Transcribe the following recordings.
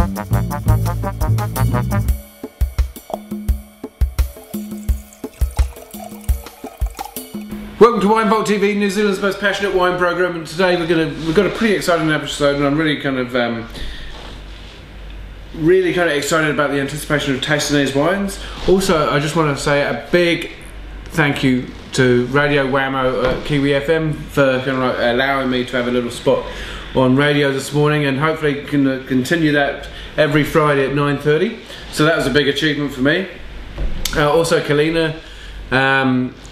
Welcome to WVTV, New Zealand's most passionate wine program, and today we've got a pretty exciting episode, and I'm really kind of excited about the anticipation of tasting these wines. Also, I just want to say a big thank you to Radio Whammo at Kiwi FM for kind of allowing me to have a little spot on radio this morning, and hopefully can continue that every Friday at 9:30. So that was a big achievement for me. Also, Kalina,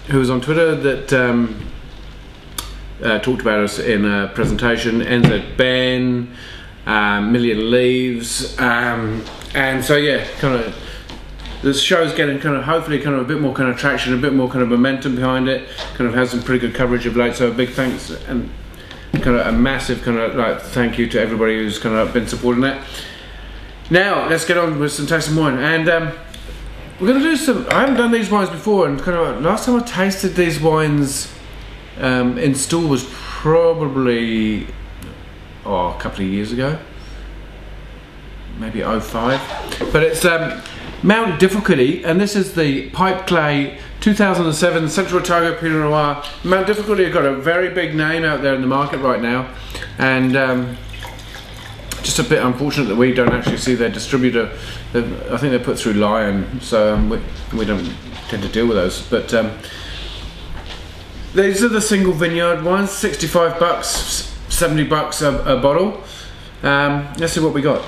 who was on Twitter, that talked about us in a presentation, NZ Ben, Million Leaves, and so yeah, kind of this show's getting kind of hopefully kind of a bit more kind of traction, a bit more kind of momentum behind it. Kind of has some pretty good coverage of late. So a big thanks and kind of a massive kind of like thank you to everybody who's kind of been supporting that. Now let's get on with some tasting wine, and we're going to do some. I haven't done these wines before, and kind of last time I tasted these wines in store was probably a couple of years ago, maybe 05. But it's Mount Difficulty, and this is the Pipeclay 2007 Central Otago Pinot Noir. Mount Difficulty have got a very big name out there in the market right now, and just a bit unfortunate that we don't actually see their distributor. I think they're put through Lion, so we don't tend to deal with those. But these are the single vineyard wines, 65 bucks, 70 bucks a bottle. Let's see what we got.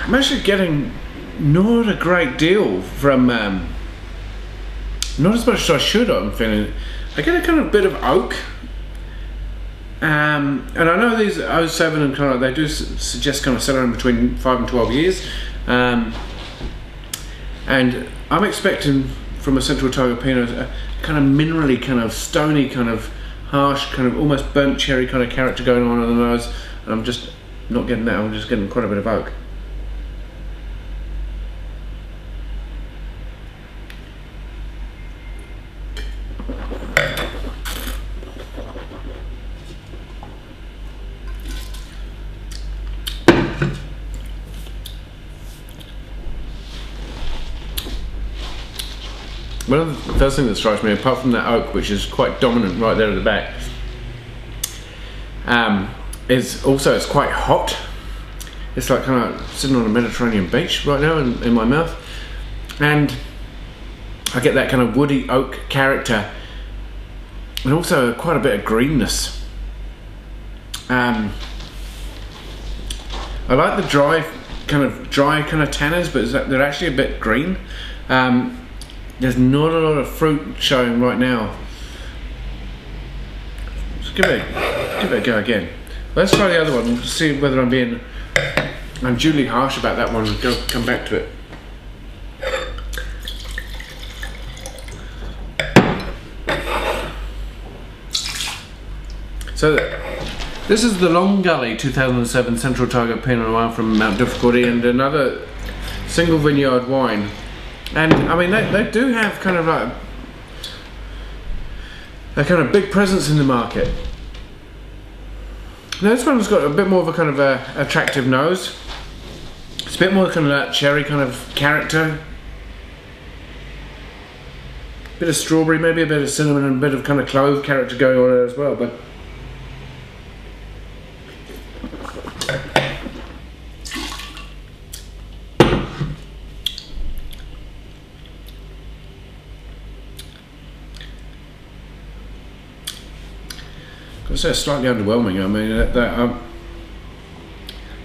I'm actually getting not a great deal from, not as much as I should. I'm feeling. I get a kind of bit of oak, and I know these 07 and kind of they do suggest kind of settling between 5 and 12 years, and I'm expecting from a Central Otago Pinot a kind of minerally, kind of stony, kind of harsh, kind of almost burnt cherry kind of character going on in the nose, and I'm just not getting that. I'm just getting quite a bit of oak. One of the first things that strikes me, apart from that oak, which is quite dominant right there at the back, is also it's quite hot. It's like kind of sitting on a Mediterranean beach right now in my mouth, and I get that kind of woody oak character, and also quite a bit of greenness. I like the dry kind of tannins, but they're actually a bit green. There's not a lot of fruit showing right now. So give it a go again. Let's try the other one and see whether I'm unduly harsh about that one and come back to it. So this is the Long Gulley 2007 Central Otago Pinot Noir from Mount Difficulty, and another single vineyard wine. And I mean they do have kind of like a kind of big presence in the market. Now this one's got a bit more of a kind of attractive nose. It's a bit more kind of that cherry kind of character. Bit of strawberry, maybe a bit of cinnamon, and a bit of kind of clove character going on there as well. But I'd say it's slightly underwhelming. I mean,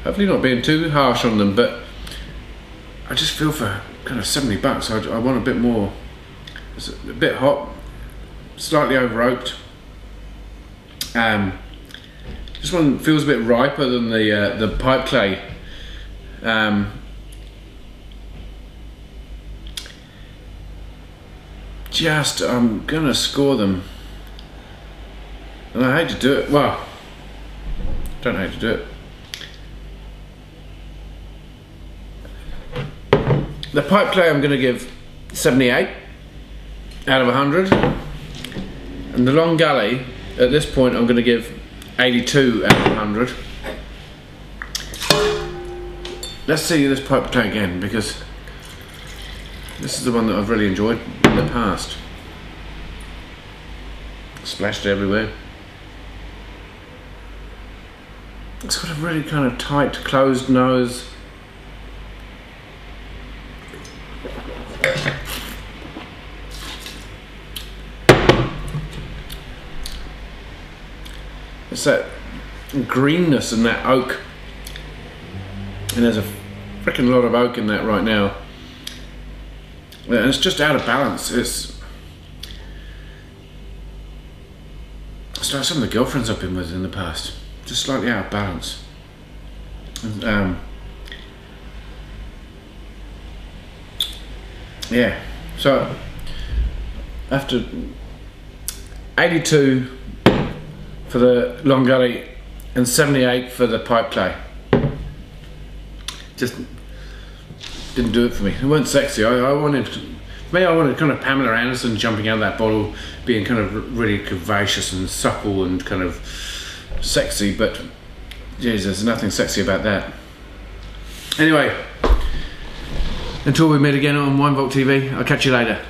hopefully not being too harsh on them, but I just feel for kind of 70 bucks, I want a bit more. It's a bit hot, slightly over oaked. This one feels a bit riper than the Pipeclay. I'm gonna score them. And I hate to do it. Well, don't hate to do it. The Pipeclay I'm going to give 78. out of 100. And the Long Gulley, at this point, I'm going to give 82 out of 100. Let's see this Pipeclay again, because this is the one that I've really enjoyed in the past. Splashed everywhere. It's got a really kind of tight, closed nose. It's that greenness and that oak, and there's a freaking lot of oak in that right now, and it's just out of balance. It's like some of the girlfriends I've been with in the past, just slightly out of balance. And, yeah, so after 82 for the Long Gulley and 78 for the Pipeclay, just didn't do it for me. It weren't sexy. I wanted kind of Pamela Anderson jumping out of that bottle, being kind of really curvaceous and supple and kind of sexy, but geez, there's nothing sexy about that. Anyway, until we meet again on WVTV, I'll catch you later.